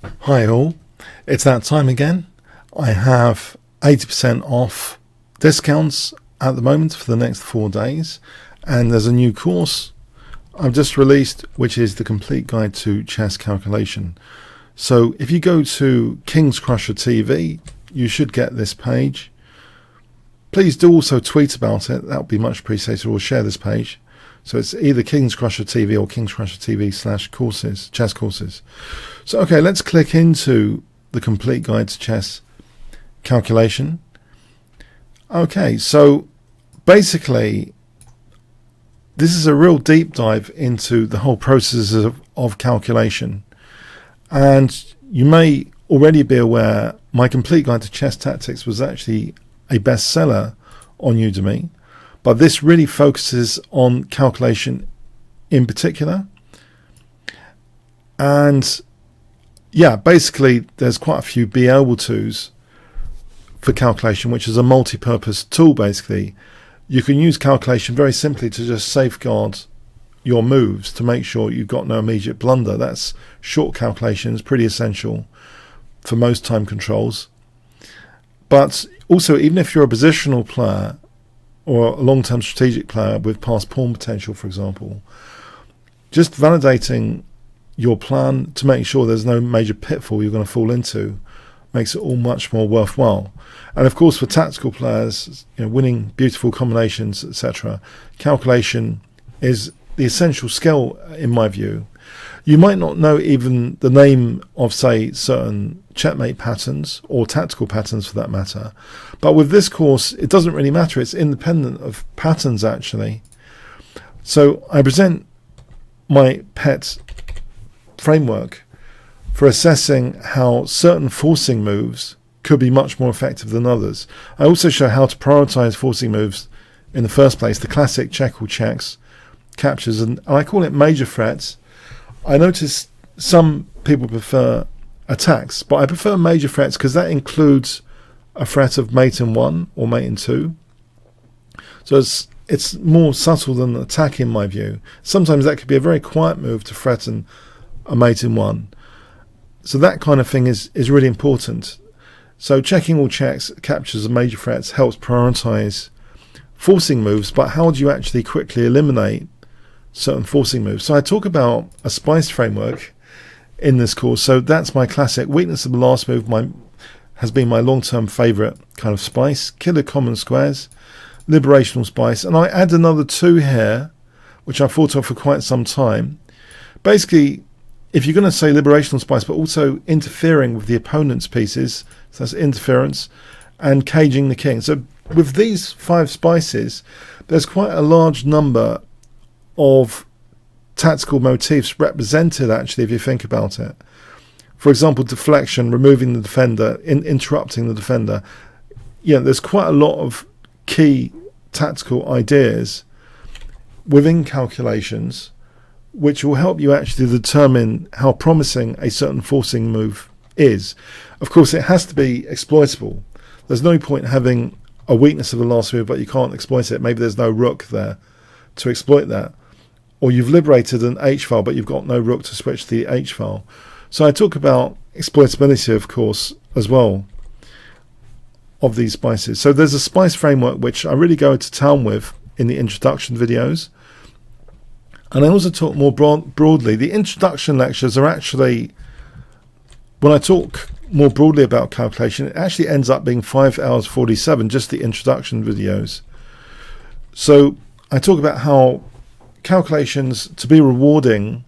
Hi all, it's that time again. I have 80% off discounts at the moment for the next 4 days, and there's a new course I've just released, which is the complete guide to chess calculation. So if you go to King's Crusher TV, you should get this page. Please do also tweet about it, that would be much appreciated, or share this page. So it's either King's Crusher TV or King's Crusher TV / courses, chess courses. So okay, let's click into the complete guide to chess calculation. Okay, so basically this is a real deep dive into the whole process of calculation. And you may already be aware my complete guide to chess tactics was actually a bestseller on Udemy. But this really focuses on calculation in particular. And yeah, basically there's quite a few be able to's for calculation, which is a multi-purpose tool basically. You can use calculation very simply to just safeguard your moves to make sure you've got no immediate blunder. That's short calculation, is pretty essential for most time controls. But also, even if you're a positional player, or a long-term strategic player with past pawn potential, for example, just validating your plan to make sure there's no major pitfall you're going to fall into makes it all much more worthwhile. And of course, for tactical players, winning beautiful combinations, etc., calculation is the essential skill in my view. You might not know even the name of, say, certain checkmate patterns or tactical patterns for that matter. But with this course, it doesn't really matter. It's independent of patterns, actually. So I present my pet framework for assessing how certain forcing moves could be much more effective than others. I also show how to prioritize forcing moves in the first place, the classic check or checks, captures, and I call it major threats. I notice some people prefer attacks, but I prefer major threats because that includes a threat of mate in 1 or mate in 2. So it's more subtle than attack in my view. Sometimes that could be a very quiet move to threaten a mate in 1. So that kind of thing is really important. So checking all checks, captures and major threats helps prioritize forcing moves, but how do you actually quickly eliminate certain forcing moves? So I talk about a spice framework in this course. So that's my classic weakness of the last move. Has been my long-term favorite kind of spice: killer common squares, liberational spice, and I add another 2 here, which I thought of for quite some time. Basically, if you're going to say liberational spice, but also interfering with the opponent's pieces, so that's interference, and caging the king. So with these 5 spices, there's quite a large number of tactical motifs represented, actually, if you think about it. For example, deflection, removing the defender, interrupting the defender. There's quite a lot of key tactical ideas within calculations which will help you actually determine how promising a certain forcing move is. Of course, it has to be exploitable. There's no point having a weakness of the last move, but you can't exploit it. Maybe there's no rook there to exploit that. Or you've liberated an H file, but you've got no rook to switch to the H file. So I talk about exploitability, of course, as well, of these spices. So there's a spice framework which I really go to town with in the introduction videos. And I also talk more broadly. The introduction lectures are actually, when I talk more broadly about calculation, it actually ends up being 5 hours 47, just the introduction videos. So I talk about how calculations, to be rewarding,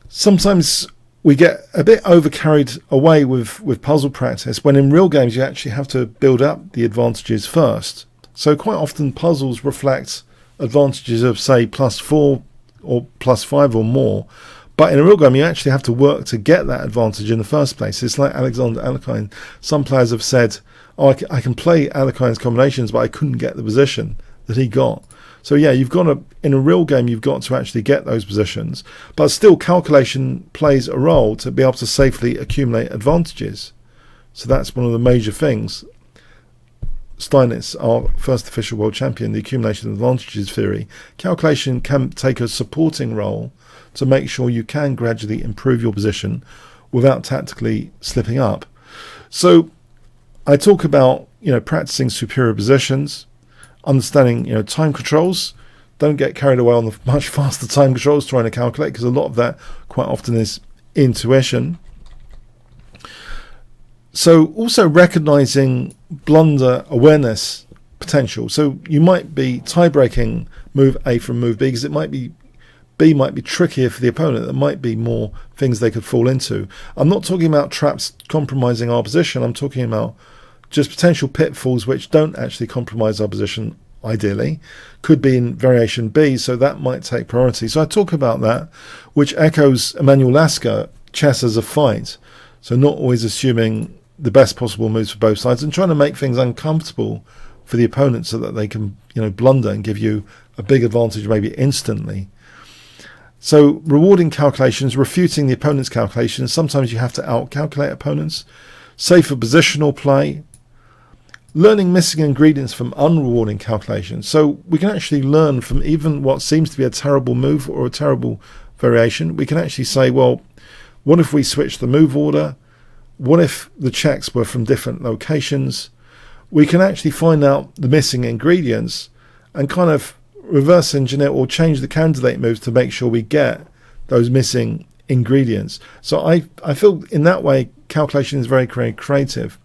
sometimes we get a bit overcarried away with puzzle practice, when in real games you actually have to build up the advantages first. So quite often puzzles reflect advantages of, say, +4 or +5 or more, but in a real game you actually have to work to get that advantage in the first place. It's like Alexander Alekhine. Some players have said, I can play Alekhine's combinations, but I couldn't get the position that he got. So yeah, you've got to, in a real game, you've got to actually get those positions. But still, calculation plays a role to be able to safely accumulate advantages. So that's one of the major things. Steinitz, our first official world champion, the accumulation of advantages theory, calculation can take a supporting role to make sure you can gradually improve your position without tactically slipping up. So I talk about, practicing superior positions, understanding, time controls. Don't get carried away on the much faster time controls trying to calculate, because a lot of that quite often is intuition. So also recognizing blunder awareness potential. So you might be tie-breaking move A from move B, because it might be B might be trickier for the opponent. There might be more things they could fall into. I'm not talking about traps compromising our position. I'm talking about just potential pitfalls which don't actually compromise our position, ideally. Could be in variation B, so that might take priority. So I talk about that, which echoes Emanuel Lasker, chess as a fight. So not always assuming the best possible moves for both sides, and trying to make things uncomfortable for the opponent so that they can, blunder and give you a big advantage maybe instantly. So rewarding calculations, refuting the opponent's calculations. Sometimes you have to out-calculate opponents. Safer positional play. Learning missing ingredients from unrewarding calculations. So we can actually learn from even what seems to be a terrible move or a terrible variation. We can actually say, well, what if we switch the move order? What if the checks were from different locations? We can actually find out the missing ingredients and kind of reverse engineer or change the candidate moves to make sure we get those missing ingredients. So I feel in that way calculation is very creative.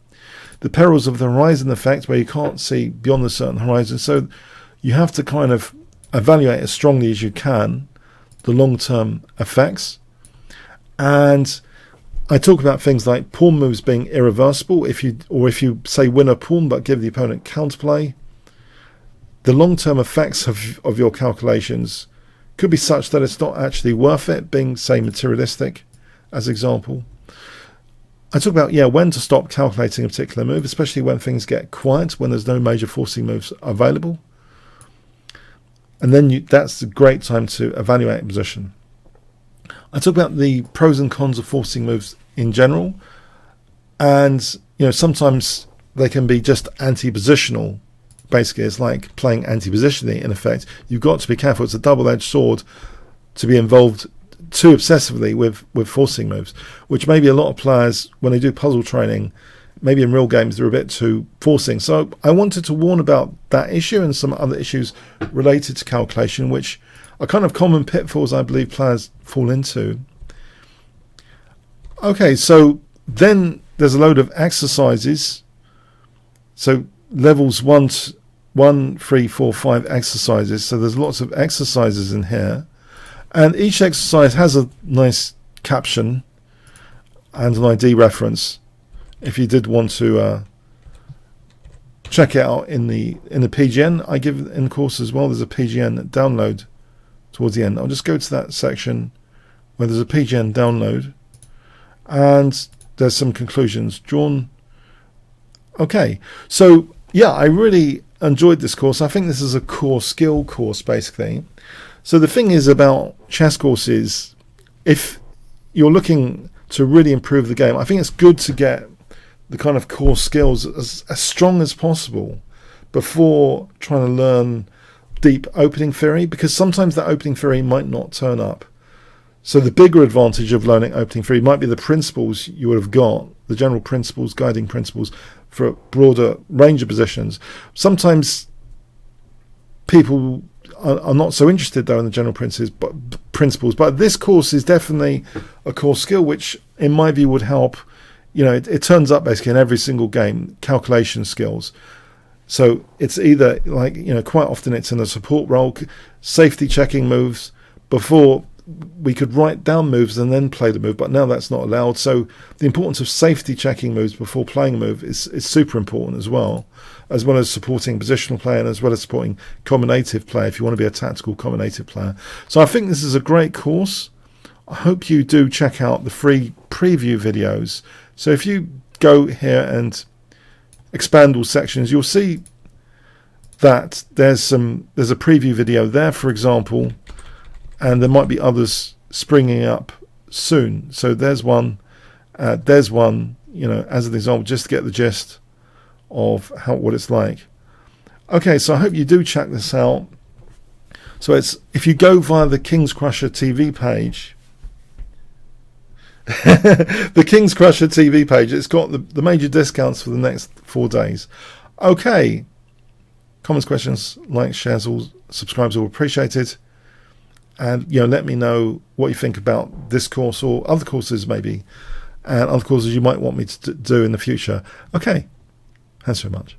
The perils of the horizon effect, where you can't see beyond a certain horizon, so you have to kind of evaluate as strongly as you can the long-term effects. And I talk about things like pawn moves being irreversible. If you say win a pawn but give the opponent counterplay, the long-term effects of your calculations could be such that it's not actually worth it, being, say, materialistic, as example. I talk about, when to stop calculating a particular move, especially when things get quiet, when there's no major forcing moves available. And then that's a great time to evaluate position. I talk about the pros and cons of forcing moves in general. And, sometimes they can be just anti-positional. Basically, it's like playing anti-positioning, in effect. You've got to be careful. It's a double-edged sword to be involved too obsessively with forcing moves, which maybe a lot of players, when they do puzzle training, maybe in real games, they're a bit too forcing. So I wanted to warn about that issue and some other issues related to calculation, which are kind of common pitfalls I believe players fall into. Okay, so then there's a load of exercises. So levels 1, 3, 4, 5 exercises. So there's lots of exercises in here. And each exercise has a nice caption and an ID reference. If you did want to check it out in the PGN, I give in the course as well. There's a PGN download towards the end. I'll just go to that section where there's a PGN download, and there's some conclusions drawn. Okay, so I really enjoyed this course. I think this is a core skill course, basically. So the thing is about chess courses, if you're looking to really improve the game, I think it's good to get the kind of core skills as strong as possible before trying to learn deep opening theory, because sometimes that opening theory might not turn up. So the bigger advantage of learning opening theory might be the principles you would have got, the general principles, guiding principles for a broader range of positions. Sometimes people are not so interested though in the general principles, but this course is definitely a core skill which in my view would help. It turns up basically in every single game, calculation skills. So it's either quite often it's in a support role, safety checking moves. Before we could write down moves and then play the move, but now that's not allowed. So the importance of safety checking moves before playing a move is super important as well as supporting positional play and as well as supporting combinative play if you want to be a tactical combinative player. So I think this is a great course. I hope you do check out the free preview videos. So if you go here and expand all sections, you'll see that there's a preview video there, for example, and there might be others springing up soon. So there's one, as an example, just to get the gist of what it's like. Okay, so I hope you do check this out. So if you go via the King's Crusher TV page, The King's Crusher TV page. It's got the major discounts for the next 4 days. Okay. Comments, questions, likes, shares, all subscribes, all appreciated. And let me know what you think about this course or other courses maybe, and other courses you might want me to do in the future. Okay. Thanks very much.